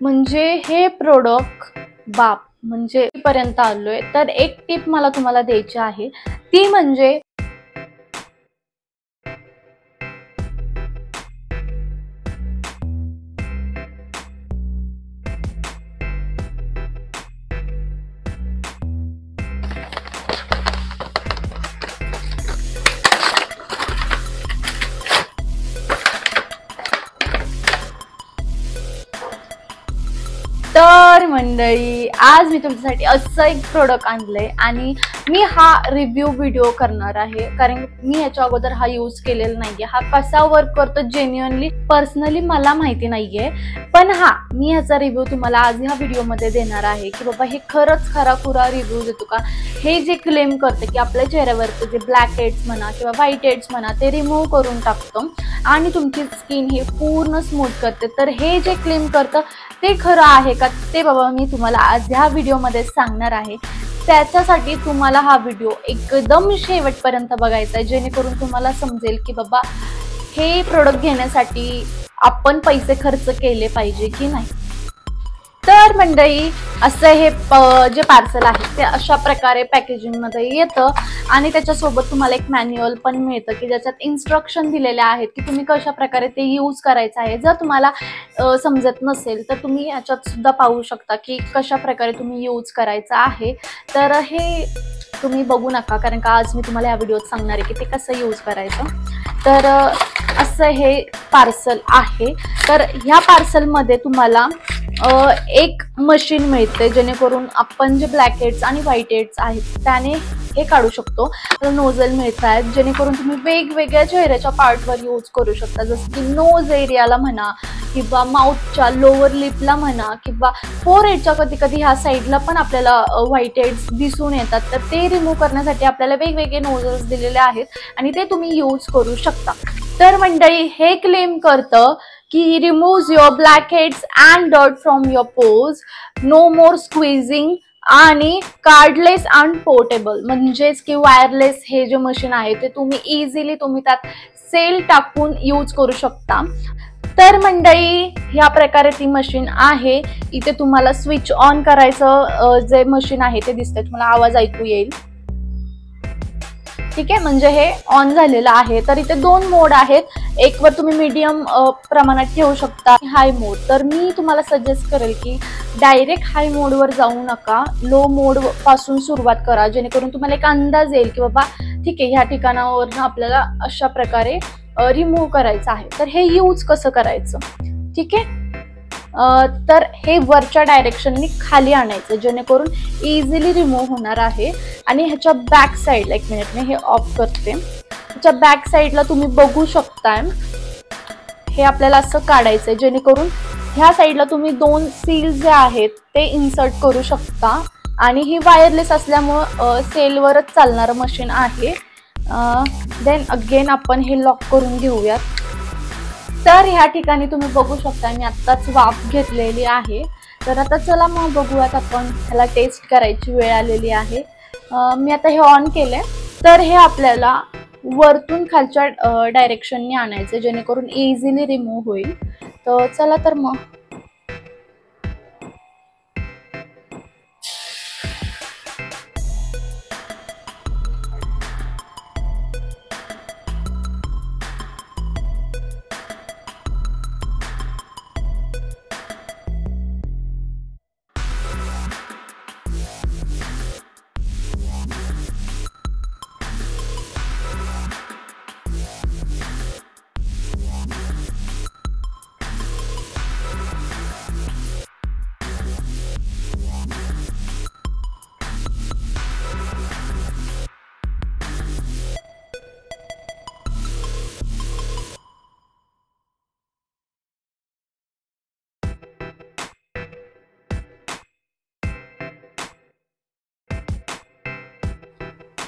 म्हणजे हे प्रोडक्ट बाप म्हणजे पर्यंत आलोय. तर एक टिप मला तुम्हाला द्यायची आहे, ती म्हणजे तर मंडळी, आज मी तुमच्यासाठी असं एक प्रोडक्ट आणलंय आणि मी हा रिव्ह्यू व्हिडिओ करणार आहे, कारण मी याच्या अगोदर हा यूज केलेला नाहीये. हा कसा वर्क करतो जेन्युइनली पर्सनली मला माहिती नाहीये, पण मी ह्याचा रिव्ह्यू तुम्हाला आज ह्या व्हिडिओमध्ये देणार आहे की बाबा हे खरंच खराखुरा रिव्ह्यू देतो का. हे जे क्लेम करते की आपल्या चेहऱ्यावरचे जे ब्लॅक हेड्स म्हणा किंवा व्हाईट हेड्स म्हणा ते रिमूव्ह करून टाकतो आणि तुमची स्किन हे पूर्ण स्मूथ करते, तर हे जे क्लेम करतं ते खरं आहे का, ते बाबा मी तुम्हाला आज ह्या व्हिडिओमध्ये सांगणार आहे. त्याच्यासाठी तुम्हाला हा व्हिडिओ एकदम शेवटपर्यंत बघायचा आहे, जेणेकरून तुम्हाला समजेल की बाबा हे प्रोडक्ट घेण्यासाठी आपण पैसे खर्च केले पाहिजे की नाही. तर मंडळी, असं हे जे पार्सल आहे ते अशा प्रकारे पॅकेजिंगमध्ये येतं आणि त्याच्यासोबत तुम्हाला एक मॅन्युअल पण मिळतं की ज्याच्यात इन्स्ट्रक्शन दिलेले आहेत की तुम्ही कशा प्रकारे ते यूज करायचं आहे. जर तुम्हाला समजत नसेल तर तुम्ही याच्यात सुद्धा पाहू शकता की कशा प्रकारे तुम्ही यूज करायचं आहे. तर हे तुम्ही बघू नका, कारण का आज मी तुम्हाला या व्हिडिओत सांगणार आहे की ते कसं यूज करायचं. तर असं हे पार्सल आहे. तर ह्या पार्सलमध्ये तुम्हाला एक मशीन मिळते, जेणेकरून आपण जे ब्लॅक हेड्स आणि व्हाईट हेड्स आहेत त्याने हे काढू शकतो. नोझल मिळत आहेत, जेणेकरून तुम्ही वेगवेगळ्या चेहऱ्याच्या पार्टवर यूज करू शकता, जसं की नोज एरियाला म्हणा किंवा माउथच्या लोअर लिपला म्हणा किंवा फोरहेडच्या कधी कधी ह्या साईडला पण आपल्याला व्हाईट हेड्स दिसून येतात. तर ते रिमूव्ह करण्यासाठी आपल्याला वेगवेगळे नोझल्स दिलेले आहेत आणि ते तुम्ही यूज करू शकता. तर मंडळी, हे क्लेम करतं की remove your blackheads and dirt from your pores, no more squeezing आणि कार्डलेस अँड पोर्टेबल, म्हणजेच की वायरलेस हे जे मशीन आहे ते तुम्ही इझिली त्यात सेल टाकून यूज करू शकता. तर मंडळी, ह्या प्रकारे ती मशीन आहे. इथे तुम्हाला स्विच ऑन करायचं जे मशीन आहे ते दिसतंय, तुम्हाला आवाज ऐकू येईल. ठीक आहे, म्हणजे हे ऑन झालेलं आहे. तर इथे 2 मोड आहेत. एक वर तुम्ही मीडियम प्रमाणात ठेवू शकता, हाय मोड. तर मी तुम्हाला सजेस्ट करेल की डायरेक्ट हाय मोडवर जाऊ नका, लो मोड पासून सुरुवात करा, जेणेकरून तुम्हाला एक अंदाज येईल की बाबा ठीक आहे ह्या ठिकाणावरून आपल्याला अशा प्रकारे रिमूव्ह करायचं आहे. तर हे यूज कसं करायचं, ठीक आहे. तर हे वरच्या डायरेक्शननी खाली आणायचं, जेणेकरून इझिली रिमूव्ह होणार आहे. आणि ह्याच्या बॅक साईडला, एक मिनिट मी हे ऑफ करते, ह्याच्या बॅक साईडला तुम्ही बघू शकताय हे आपल्याला असं काढायचंय, जेणेकरून ह्या साईडला तुम्ही 2 सील जे आहेत ते इन्सर्ट करू शकता. आणि ही वायरलेस असल्यामुळं सेलवरच चालणारं मशीन आहे. देन अगेन आपण हे लॉक करून घेऊयात. तर ह्या ठिकाणी तुम्ही बघू शकता मी आत्ताच वाफ घेतलेली आहे. तर आता चला मग बघूयात, आपण ह्याला टेस्ट करायची वेळ आलेली आहे. मी आता हे ऑन केलंय. तर हे आपल्याला वरतून खालच्या डायरेक्शनने आणायचं, जेणेकरून इझिली रिमूव्ह होईल. तर चला तर मग.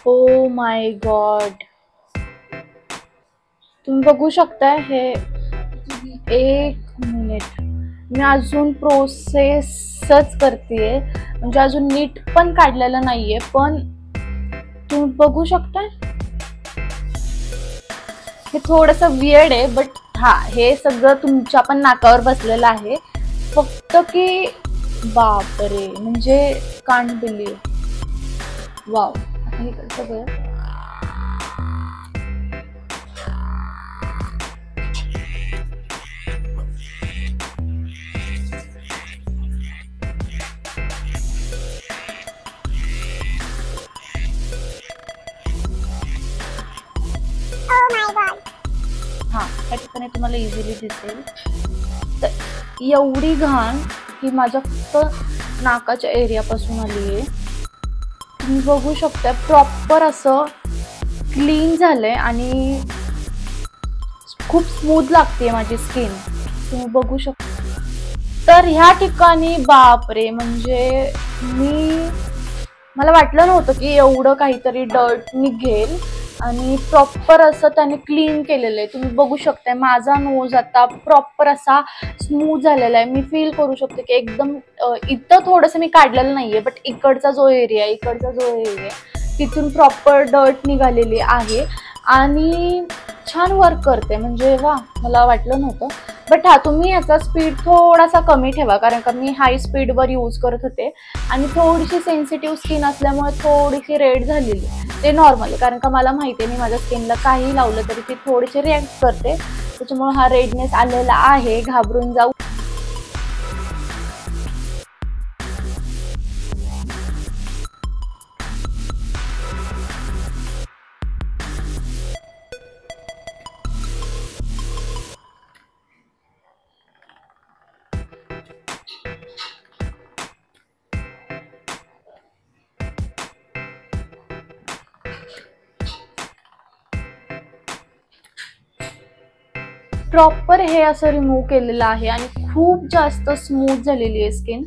ओ माय गॉड, तुम्ही बघू शकता. हे एक मिनिट, मी अजून प्रोसेसच करतेय, म्हणजे अजून नीट पण काढलेलं नाहीये, पण तुम्ही बघू शकता हे थोडंसं वियर्ड आहे. बट हे सगळं तुमच्या पण नाकावर बसलेलं आहे. फक्त की बापरे, म्हणजे कांट बिलीव्ह. वाव. आता हे सगळं हा या ठिकाणी तुम्हाला इझिली दिसेल. तर एवढी घाण ही माझ्या फक्त नाकाच्या एरियापासून आली आहे. तुम्ही बघू शकता प्रॉपर असं क्लीन झालंय आणि खूप स्मूथ लागते माझी स्किन, तुम्ही बघू शकता. तर ह्या ठिकाणी बापरे, म्हणजे मला वाटलं नव्हतं की एवढं काहीतरी डर्ट निघेल आणि प्रॉपर असं त्याने क्लीन केलेलं आहे. तुम्ही बघू शकता माझा नोज आता प्रॉपर असा स्मूथ झालेला आहे. मी फील करू शकते की एकदम इथं थोडंसं मी काढलेलं नाहीये, बट इकडचा जो एरिया तिथून प्रॉपर डर्ट निघालेली आहे आणि छान वर्क करते. म्हणजे वा, मला वाटलं नव्हतं. बट हा, तुम्ही याचा स्पीड थोडासा कमी ठेवा, कारण का मी हाय स्पीडवर यूज करत होते आणि थोडीशी सेन्सिटिव्ह स्किन असल्यामुळे थोडीशी रेड झालेली. ते नॉर्मल आहे, कारण का मला माहिती आहे मी माझ्या स्किनला काही लावलं तरी ती थोडीशी रिॲक्ट करते, त्याच्यामुळे हा रेडनेस आलेला आहे. घाबरून जाऊ. प्रॉपर हे असं रिमूव्ह केलेलं आहे आणि खूप जास्त स्मूथ झालेली आहे स्किन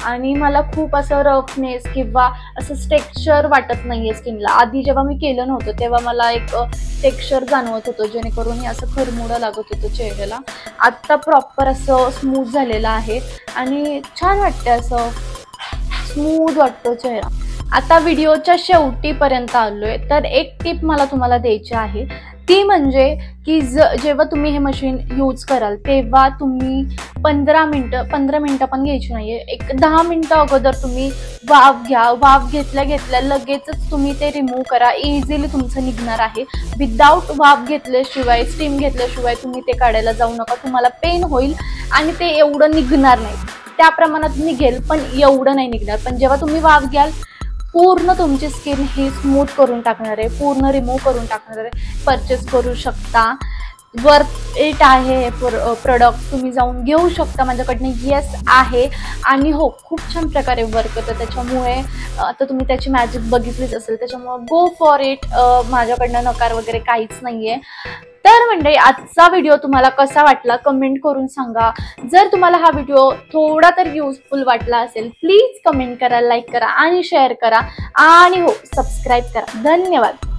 आणि मला खूप असं रफनेस किंवा असं टेक्स्चर वाटत नाहीये स्किनला. आधी जेव्हा मी केलं नव्हतं तेव्हा मला एक टेक्स्चर जाणवत होतं, जेणेकरून हे असं खरमुडं लागत होतं चेहऱ्याला. आत्ता प्रॉपर असं स्मूथ झालेलं आहे आणि छान वाटतं, असं स्मूथ वाटतो चेहरा. आता व्हिडिओच्या शेवटीपर्यंत आलोय, तर एक टिप मला तुम्हाला द्यायची आहे, ती म्हणजे की जेव्हा तुम्ही हे मशीन यूज कराल तेव्हा तुम्ही 15 मिनिटं पण घ्यायची नाहीये, एक 10 मिनिटं अगोदर तुम्ही वाफ घ्या. वाफ घेतल्या लगेचच तुम्ही ते रिमूव्ह करा. इझिली तुमचं निघणार आहे. विदाऊट वाफ घेतल्याशिवाय, स्टीम घेतल्याशिवाय तुम्ही ते काढायला जाऊ नका. तुम्हाला पेन होईल आणि ते एवढं निघणार नाही. त्या प्रमाणात निघेल पण एवढं नाही निघणार. पण जेव्हा तुम्ही वाफ घ्याल पूर्ण तुमची स्किन ही स्मूथ करून टाकणार आहे, पूर्ण रिमूव्ह करून टाकणार आहे. परचेस करू शकता, वर्थ इट आहे हे प्रोडक्ट, तुम्ही जाऊन घेऊ शकता माझ्याकडनं. येस आहे आणि हो, खूप छान प्रकारे वर्क करतं. त्याच्यामुळे आता तुम्ही त्याची मॅजिक बघितलीच असेल, त्याच्यामुळे गो फॉर इट. माझ्याकडनं नकार वगैरे काहीच नाहीये. तर म्हणजे आजचा व्हिडिओ तुम्हाला कसा वाटला कमेंट करून सांगा. जर तुम्हाला हा व्हिडिओ थोडा तर युजफुल वाटला असेल, प्लीज कमेंट करा, लाईक करा आणि शेअर करा आणि हो, सबस्क्राईब करा. धन्यवाद.